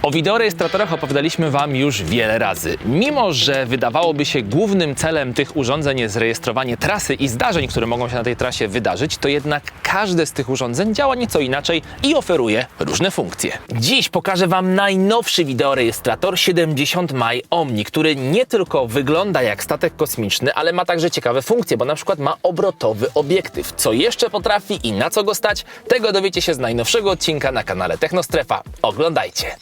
O wideorejestratorach opowiadaliśmy Wam już wiele razy. Mimo że wydawałoby się głównym celem tych urządzeń jest rejestrowanie trasy i zdarzeń, które mogą się na tej trasie wydarzyć, to jednak każde z tych urządzeń działa nieco inaczej i oferuje różne funkcje. Dziś pokażę Wam najnowszy wideorejestrator 70 maj Omni, który nie tylko wygląda jak statek kosmiczny, ale ma także ciekawe funkcje, bo na przykład ma obrotowy obiektyw. Co jeszcze potrafi i na co go stać, tego dowiecie się z najnowszego odcinka na kanale Technostrefa. Oglądajcie!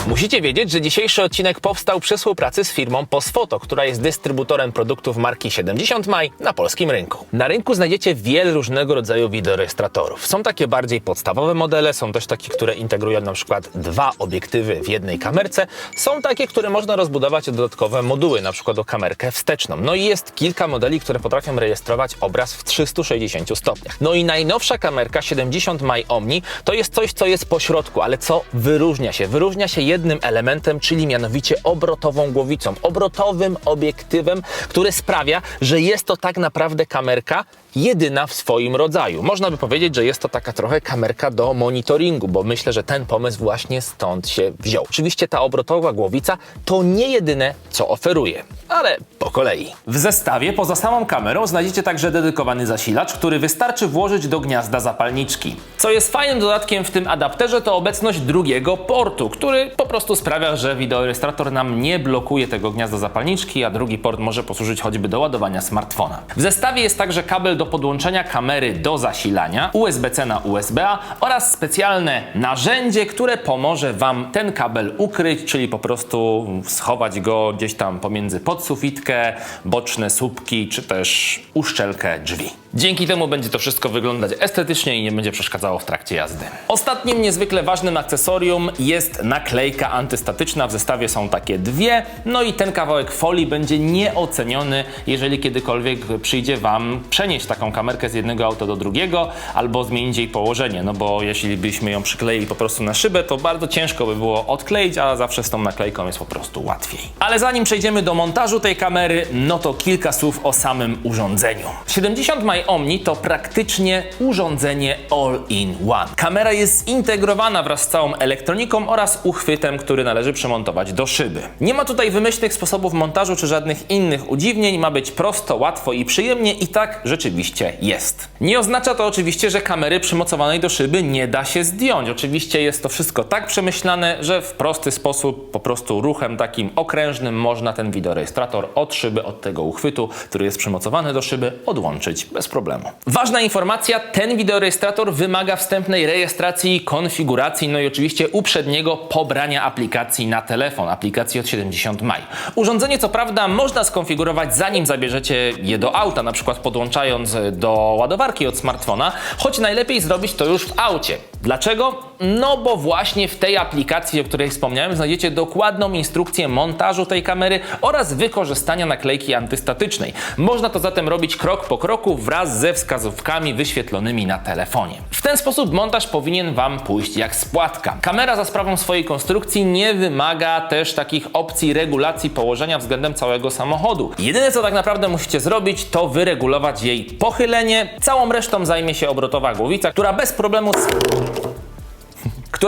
Musicie wiedzieć, że dzisiejszy odcinek powstał przy współpracy z firmą Posfoto, która jest dystrybutorem produktów marki 70 maj na polskim rynku. Na rynku znajdziecie wiele różnego rodzaju wideorejestratorów. Są takie bardziej podstawowe modele, są też takie, które integrują na przykład dwa obiektywy w jednej kamerce. Są takie, które można rozbudować o dodatkowe moduły, na przykład o kamerkę wsteczną. No i jest kilka modeli, które potrafią rejestrować obraz w 360 stopniach. No i najnowsza kamerka 70 maj Omni to jest coś, co jest pośrodku, ale co wyróżnia się? Wyróżnia się jednym elementem, czyli mianowicie obrotową głowicą, obrotowym obiektywem, który sprawia, że jest to tak naprawdę kamerka jedyna w swoim rodzaju. Można by powiedzieć, że jest to taka trochę kamerka do monitoringu, bo myślę, że ten pomysł właśnie stąd się wziął. Oczywiście ta obrotowa głowica to nie jedyne, co oferuje, ale po kolei. W zestawie poza samą kamerą znajdziecie także dedykowany zasilacz, który wystarczy włożyć do gniazda zapalniczki. Co jest fajnym dodatkiem w tym adapterze, to obecność drugiego portu, który po prostu sprawia, że wideorejestrator nam nie blokuje tego gniazda zapalniczki, a drugi port może posłużyć choćby do ładowania smartfona. W zestawie jest także kabel do podłączenia kamery do zasilania, USB-C na USB-A oraz specjalne narzędzie, które pomoże Wam ten kabel ukryć, czyli po prostu schować go gdzieś tam pomiędzy podsufitkę, boczne słupki czy też uszczelkę drzwi. Dzięki temu będzie to wszystko wyglądać estetycznie i nie będzie przeszkadzało w trakcie jazdy. Ostatnim niezwykle ważnym akcesorium jest naklejka antystatyczna. W zestawie są takie dwie, no i ten kawałek folii będzie nieoceniony, jeżeli kiedykolwiek przyjdzie Wam przenieść taką kamerkę z jednego auta do drugiego albo zmienić jej położenie, no bo jeśli byśmy ją przykleili po prostu na szybę, to bardzo ciężko by było odkleić, a zawsze z tą naklejką jest po prostu łatwiej. Ale zanim przejdziemy do montażu tej kamery, no to kilka słów o samym urządzeniu. 70 maj Omni to praktycznie urządzenie all-in-one. Kamera jest zintegrowana wraz z całą elektroniką oraz uchwytem, który należy przymontować do szyby. Nie ma tutaj wymyślnych sposobów montażu czy żadnych innych udziwnień, ma być prosto, łatwo i przyjemnie i tak rzeczywiście jest. Nie oznacza to oczywiście, że kamery przymocowanej do szyby nie da się zdjąć. Oczywiście jest to wszystko tak przemyślane, że w prosty sposób, po prostu ruchem takim okrężnym można ten wideorejestrator od szyby, od tego uchwytu, który jest przymocowany do szyby, odłączyć bez problemu. Ważna informacja, ten wideorejestrator wymaga wstępnej rejestracji i konfiguracji, no i oczywiście uprzedniego pobrania aplikacji na telefon, aplikacji od 70 maj. Urządzenie co prawda można skonfigurować zanim zabierzecie je do auta, na przykład podłączając do ładowarki od smartfona, choć najlepiej zrobić to już w aucie. Dlaczego? No bo właśnie w tej aplikacji, o której wspomniałem, znajdziecie dokładną instrukcję montażu tej kamery oraz wykorzystania naklejki antystatycznej. Można to zatem robić krok po kroku wraz ze wskazówkami wyświetlonymi na telefonie. W ten sposób montaż powinien Wam pójść jak z płatka. Kamera za sprawą swojej konstrukcji nie wymaga też takich opcji regulacji położenia względem całego samochodu. Jedyne co tak naprawdę musicie zrobić, to wyregulować jej pochylenie. Całą resztą zajmie się obrotowa głowica, która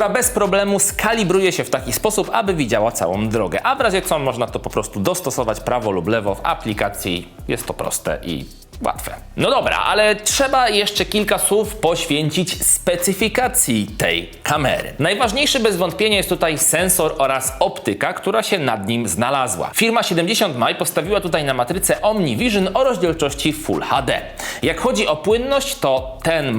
bez problemu skalibruje się w taki sposób, aby widziała całą drogę. A w razie co można to po prostu dostosować prawo lub lewo w aplikacji. Jest to proste i łatwe. No dobra, ale trzeba jeszcze kilka słów poświęcić specyfikacji tej kamery. Najważniejszy bez wątpienia jest tutaj sensor oraz optyka, która się nad nim znalazła. Firma 70 maj postawiła tutaj na matrycę OmniVision o rozdzielczości Full HD. Jak chodzi o płynność, to ten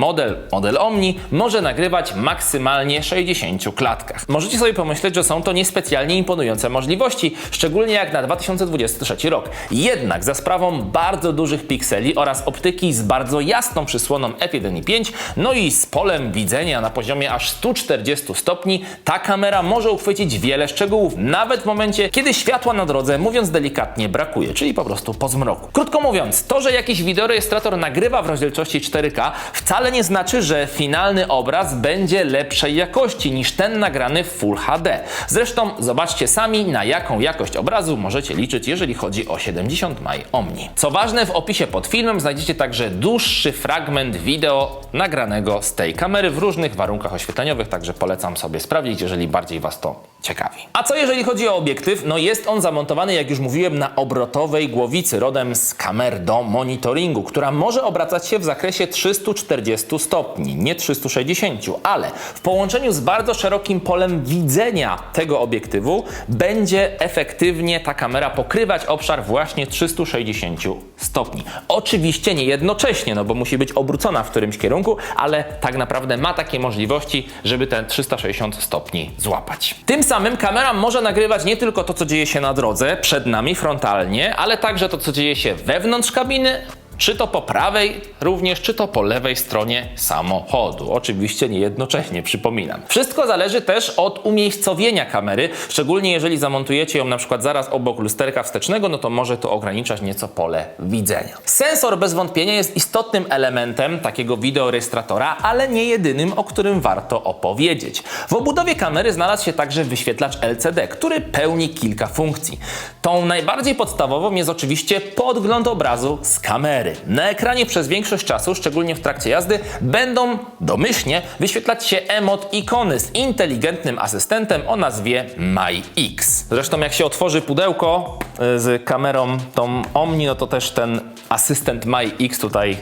model Omni może nagrywać maksymalnie 60 klatkach. Możecie sobie pomyśleć, że są to niespecjalnie imponujące możliwości, szczególnie jak na 2023 rok. Jednak za sprawą bardzo dużych pikseli oraz optyki z bardzo jasną przysłoną f1.5, no i z polem widzenia na poziomie aż 140 stopni, ta kamera może uchwycić wiele szczegółów, nawet w momencie, kiedy światła na drodze, mówiąc delikatnie, brakuje, czyli po prostu po zmroku. Krótko mówiąc, to, że jakiś wideorejestrator nagrywa w rozdzielczości 4K, wcale nie znaczy, że finalny obraz będzie lepszej jakości niż ten nagrany w Full HD. Zresztą zobaczcie sami, na jaką jakość obrazu możecie liczyć, jeżeli chodzi o 70 maj Omni. Co ważne, w opisie pod filmem znajdziecie także dłuższy fragment wideo nagranego z tej kamery w różnych warunkach oświetleniowych, także polecam sobie sprawdzić, jeżeli bardziej Was to ciekawi. A co jeżeli chodzi o obiektyw? No jest on zamontowany, jak już mówiłem, na obrotowej głowicy, rodem z kamer do monitoringu, która może obracać się w zakresie 340 stopni, nie 360, ale w połączeniu z bardzo szerokim polem widzenia tego obiektywu będzie efektywnie ta kamera pokrywać obszar właśnie 360 stopni. Oczywiście nie jednocześnie, no bo musi być obrócona w którymś kierunku, ale tak naprawdę ma takie możliwości, żeby te 360 stopni złapać. Tym samym kamera może nagrywać nie tylko to, co dzieje się na drodze, przed nami, frontalnie, ale także to, co dzieje się wewnątrz kabiny, czy to po prawej również, czy to po lewej stronie samochodu. Oczywiście nie jednocześnie, przypominam. Wszystko zależy też od umiejscowienia kamery, szczególnie jeżeli zamontujecie ją na przykład zaraz obok lusterka wstecznego, no to może to ograniczać nieco pole widzenia. Sensor bez wątpienia jest istotnym elementem takiego wideorejestratora, ale nie jedynym, o którym warto opowiedzieć. W obudowie kamery znalazł się także wyświetlacz LCD, który pełni kilka funkcji. Tą najbardziej podstawową jest oczywiście podgląd obrazu z kamery. Na ekranie przez większość czasu, szczególnie w trakcie jazdy, będą domyślnie wyświetlać się ikony z inteligentnym asystentem o nazwie MyX. Zresztą jak się otworzy pudełko z kamerą tą Omni, no to też ten asystent MyX tutaj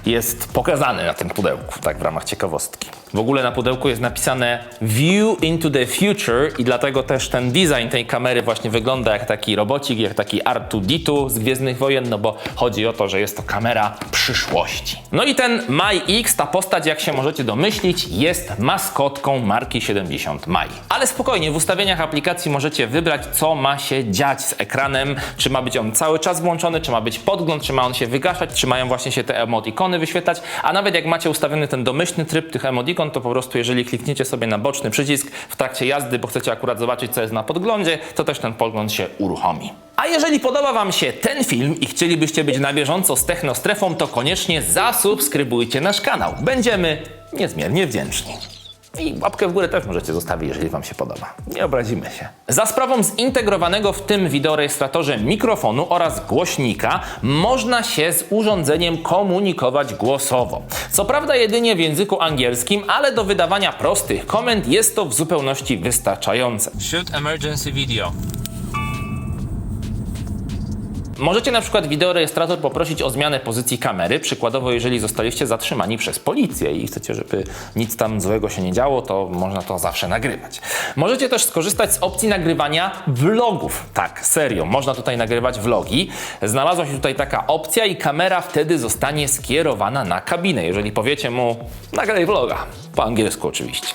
jest pokazany na tym pudełku, tak w ramach ciekawostki. W ogóle na pudełku jest napisane View into the Future i dlatego też ten design tej kamery właśnie wygląda jak taki robocik, jak taki R2-D2 z Gwiezdnych Wojen, no bo chodzi o to, że jest to kamera przyszłości. No i ten MyX, ta postać, jak się możecie domyślić, jest maskotką marki 70 My. Ale spokojnie, w ustawieniach aplikacji możecie wybrać, co ma się dziać z ekranem, czy ma być on cały czas włączony, czy ma być podgląd, czy ma on się wygaszać, czy mają właśnie się te emotikony wyświetlać, a nawet jak macie ustawiony ten domyślny tryb tych emotikon, to po prostu jeżeli klikniecie sobie na boczny przycisk w trakcie jazdy, bo chcecie akurat zobaczyć, co jest na podglądzie, to też ten podgląd się uruchomi. A jeżeli podoba Wam się ten film i chcielibyście być na bieżąco z Technostrefą, to koniecznie zasubskrybujcie nasz kanał. Będziemy niezmiernie wdzięczni. I łapkę w górę też możecie zostawić, jeżeli Wam się podoba. Nie obrazimy się. Za sprawą zintegrowanego w tym wideorejestratorze mikrofonu oraz głośnika można się z urządzeniem komunikować głosowo. Co prawda jedynie w języku angielskim, ale do wydawania prostych komend jest to w zupełności wystarczające. Shoot emergency video. Możecie na przykład wideorejestrator poprosić o zmianę pozycji kamery, przykładowo jeżeli zostaliście zatrzymani przez policję i chcecie, żeby nic tam złego się nie działo, to można to zawsze nagrywać. Możecie też skorzystać z opcji nagrywania vlogów. Tak, serio, można tutaj nagrywać vlogi. Znalazła się tutaj taka opcja i kamera wtedy zostanie skierowana na kabinę, jeżeli powiecie mu nagraj vloga, po angielsku oczywiście.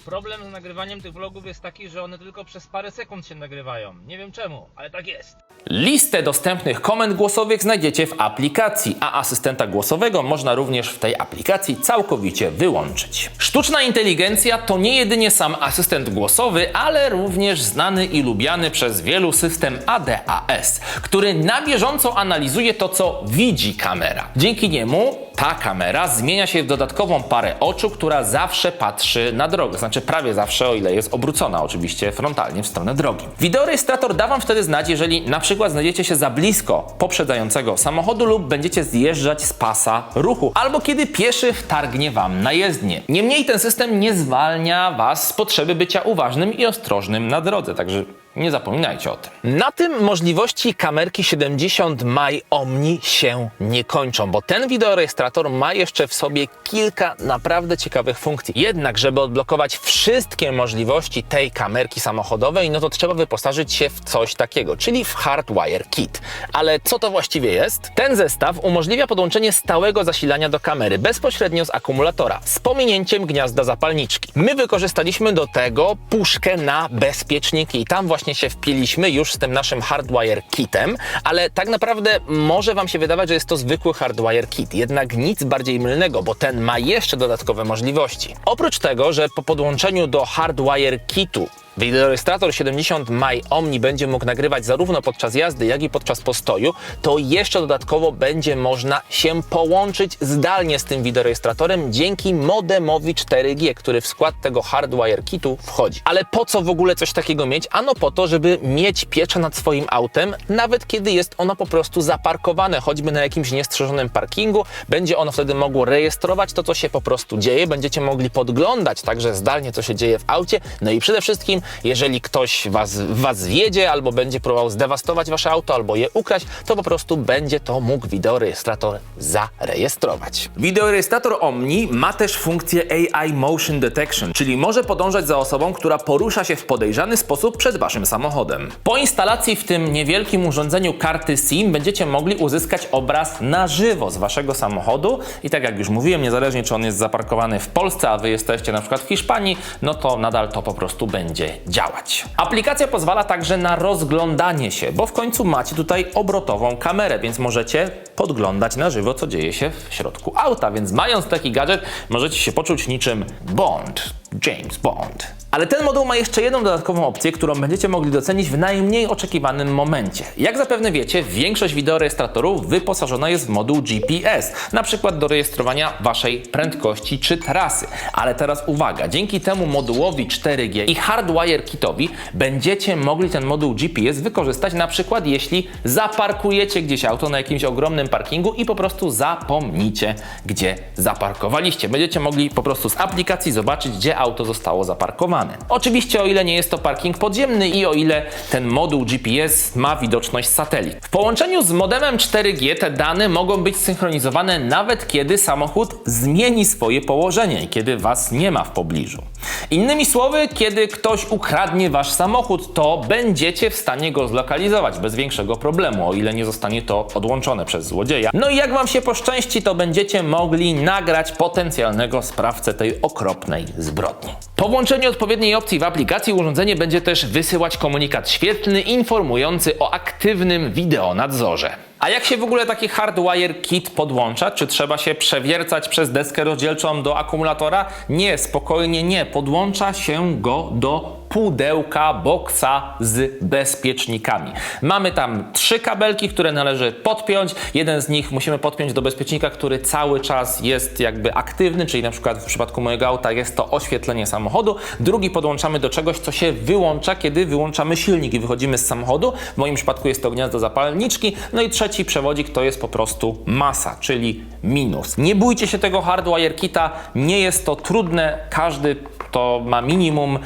Problem z nagrywaniem tych vlogów jest taki, że one tylko przez parę sekund się nagrywają. Nie wiem czemu, ale tak jest. Listę dostępnych komend głosowych znajdziecie w aplikacji, a asystenta głosowego można również w tej aplikacji całkowicie wyłączyć. Sztuczna inteligencja to nie jedynie sam asystent głosowy, ale również znany i lubiany przez wielu system ADAS, który na bieżąco analizuje to, co widzi kamera. Dzięki niemu ta kamera zmienia się w dodatkową parę oczu, która zawsze patrzy na drogę, znaczy prawie zawsze, o ile jest obrócona oczywiście frontalnie w stronę drogi. Wideorejestrator da Wam wtedy znać, jeżeli na przykład znajdziecie się za blisko poprzedzającego samochodu lub będziecie zjeżdżać z pasa ruchu, albo kiedy pieszy wtargnie Wam na jezdnię. Niemniej ten system nie zwalnia Was z potrzeby bycia uważnym i ostrożnym na drodze, także nie zapominajcie o tym. Na tym możliwości kamerki 70 My Omni się nie kończą, bo ten wideorejestrator ma jeszcze w sobie kilka naprawdę ciekawych funkcji. Jednak, żeby odblokować wszystkie możliwości tej kamerki samochodowej, no to trzeba wyposażyć się w coś takiego, czyli w Hardwire Kit. Ale co to właściwie jest? Ten zestaw umożliwia podłączenie stałego zasilania do kamery bezpośrednio z akumulatora, z pominięciem gniazda zapalniczki. My wykorzystaliśmy do tego puszkę na bezpieczniki i tam właśnie się wpiliśmy już z tym naszym Hardwire Kitem, ale tak naprawdę może Wam się wydawać, że jest to zwykły Hardwire Kit, jednak nic bardziej mylnego, bo ten ma jeszcze dodatkowe możliwości. Oprócz tego, że po podłączeniu do Hardwire Kitu wideorejestrator 70 Maj Omni będzie mógł nagrywać zarówno podczas jazdy, jak i podczas postoju, to jeszcze dodatkowo będzie można się połączyć zdalnie z tym wideorejestratorem dzięki modemowi 4G, który w skład tego Hardwire Kitu wchodzi. Ale po co w ogóle coś takiego mieć? Ano po to, żeby mieć pieczę nad swoim autem, nawet kiedy jest ono po prostu zaparkowane, choćby na jakimś niestrzeżonym parkingu. Będzie ono wtedy mogło rejestrować to, co się po prostu dzieje. Będziecie mogli podglądać także zdalnie, co się dzieje w aucie. No i przede wszystkim, jeżeli ktoś was wjedzie, albo będzie próbował zdewastować wasze auto, albo je ukraść, to po prostu będzie to mógł wideorejestrator zarejestrować. Wideorejestrator Omni ma też funkcję AI Motion Detection, czyli może podążać za osobą, która porusza się w podejrzany sposób przed waszym samochodem. Po instalacji w tym niewielkim urządzeniu karty SIM będziecie mogli uzyskać obraz na żywo z waszego samochodu i tak jak już mówiłem, niezależnie czy on jest zaparkowany w Polsce, a wy jesteście na przykład w Hiszpanii, no to nadal to po prostu będzie działać. Aplikacja pozwala także na rozglądanie się, bo w końcu macie tutaj obrotową kamerę, więc możecie podglądać na żywo, co dzieje się w środku auta, więc mając taki gadżet, możecie się poczuć niczym Bond, James Bond. Ale ten moduł ma jeszcze jedną dodatkową opcję, którą będziecie mogli docenić w najmniej oczekiwanym momencie. Jak zapewne wiecie, większość wideorejestratorów wyposażona jest w moduł GPS, na przykład do rejestrowania waszej prędkości czy trasy. Ale teraz uwaga, dzięki temu modułowi 4G i Hardwire Kitowi będziecie mogli ten moduł GPS wykorzystać na przykład jeśli zaparkujecie gdzieś auto na jakimś ogromnym parkingu i po prostu zapomnicie, gdzie zaparkowaliście. Będziecie mogli po prostu z aplikacji zobaczyć, gdzie auto zostało zaparkowane. Oczywiście o ile nie jest to parking podziemny i o ile ten moduł GPS ma widoczność satelit. W połączeniu z modemem 4G te dane mogą być synchronizowane nawet kiedy samochód zmieni swoje położenie i kiedy was nie ma w pobliżu. Innymi słowy, kiedy ktoś ukradnie wasz samochód, to będziecie w stanie go zlokalizować bez większego problemu, o ile nie zostanie to odłączone przez złodzieja. No i jak wam się poszczęści, to będziecie mogli nagrać potencjalnego sprawcę tej okropnej zbrodni. Po włączeniu odpowiedniej opcji w aplikacji urządzenie będzie też wysyłać komunikat świetlny informujący o aktywnym wideonadzorze. A jak się w ogóle taki Hardwire Kit podłącza? Czy trzeba się przewiercać przez deskę rozdzielczą do akumulatora? Nie, spokojnie nie. Podłącza się go do pudełka, boksa z bezpiecznikami. Mamy tam 3 kabelki, które należy podpiąć. Jeden z nich musimy podpiąć do bezpiecznika, który cały czas jest jakby aktywny, czyli na przykład w przypadku mojego auta jest to oświetlenie samochodu. Drugi podłączamy do czegoś, co się wyłącza, kiedy wyłączamy silnik i wychodzimy z samochodu. W moim przypadku jest to gniazdo zapalniczki. No i trzeci przewodzik to jest po prostu masa, czyli minus. Nie bójcie się tego Hardwire Kita, nie jest to trudne. Każdy, kto ma minimum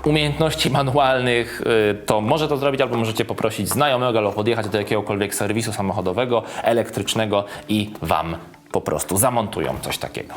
umiejętności manualnych, to może to zrobić, albo możecie poprosić znajomego albo podjechać do jakiegokolwiek serwisu samochodowego, elektrycznego i wam po prostu zamontują coś takiego.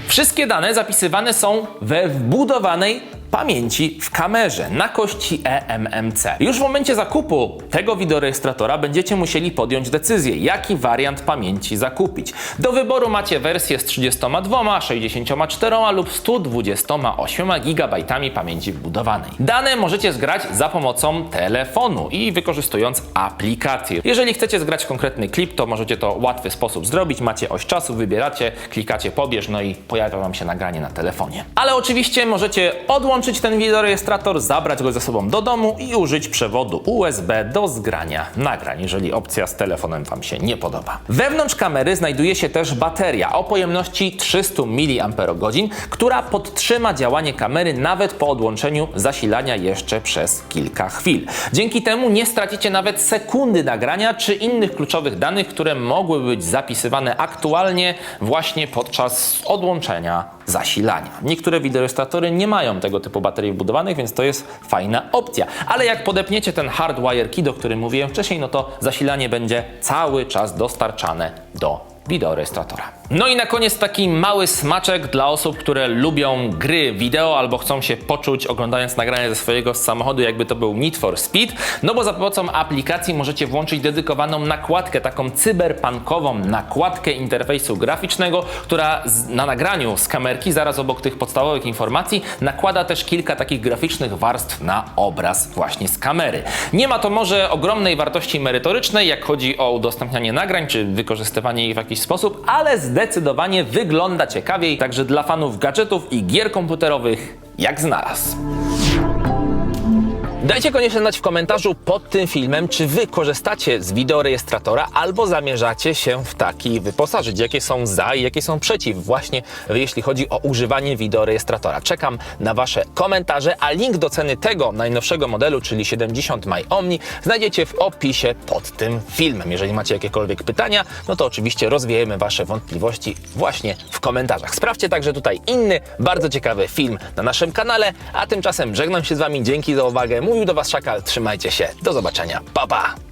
Wszystkie dane zapisywane są we wbudowanej pamięci w kamerze na kości eMMC. Już w momencie zakupu tego wideorejestratora będziecie musieli podjąć decyzję, jaki wariant pamięci zakupić. Do wyboru macie wersję z 32, 64 lub 128 GB pamięci wbudowanej. Dane możecie zgrać za pomocą telefonu i wykorzystując aplikację. Jeżeli chcecie zgrać konkretny klip, to możecie to w łatwy sposób zrobić. Macie oś czasu, wybieracie, klikacie pobierz, no i pojawia wam się nagranie na telefonie. Ale oczywiście możecie odłączyć ten wideorejestrator, zabrać go ze sobą do domu i użyć przewodu USB do zgrania nagrań, jeżeli opcja z telefonem wam się nie podoba. Wewnątrz kamery znajduje się też bateria o pojemności 300 mAh, która podtrzyma działanie kamery nawet po odłączeniu zasilania jeszcze przez kilka chwil. Dzięki temu nie stracicie nawet sekundy nagrania czy innych kluczowych danych, które mogły być zapisywane aktualnie właśnie podczas odłączenia zasilania. Niektóre wideorejestratory nie mają tego typu baterii wbudowanych, więc to jest fajna opcja. Ale jak podepniecie ten Hardwire Kit, o którym mówiłem wcześniej, no to zasilanie będzie cały czas dostarczane do wideorejestratora. No i na koniec taki mały smaczek dla osób, które lubią gry wideo albo chcą się poczuć oglądając nagranie ze swojego samochodu, jakby to był Need for Speed, no bo za pomocą aplikacji możecie włączyć dedykowaną nakładkę, taką cyberpunkową nakładkę interfejsu graficznego, która na nagraniu z kamerki, zaraz obok tych podstawowych informacji, nakłada też kilka takich graficznych warstw na obraz właśnie z kamery. Nie ma to może ogromnej wartości merytorycznej, jak chodzi o udostępnianie nagrań, czy wykorzystywanie ich w jakiś sposób, ale zdecydowanie wygląda ciekawiej, także dla fanów gadżetów i gier komputerowych jak znalazł. Dajcie koniecznie znać w komentarzu pod tym filmem, czy wy korzystacie z wideorejestratora albo zamierzacie się w taki wyposażyć. Jakie są za i jakie są przeciw właśnie, jeśli chodzi o używanie wideorejestratora. Czekam na wasze komentarze, a link do ceny tego najnowszego modelu, czyli 70 My Omni, znajdziecie w opisie pod tym filmem. Jeżeli macie jakiekolwiek pytania, no to oczywiście rozwiejemy wasze wątpliwości właśnie w komentarzach. Sprawdźcie także tutaj inny, bardzo ciekawy film na naszym kanale, a tymczasem żegnam się z wami, dzięki za uwagę. Mówił do was Szakal, trzymajcie się, do zobaczenia, pa pa!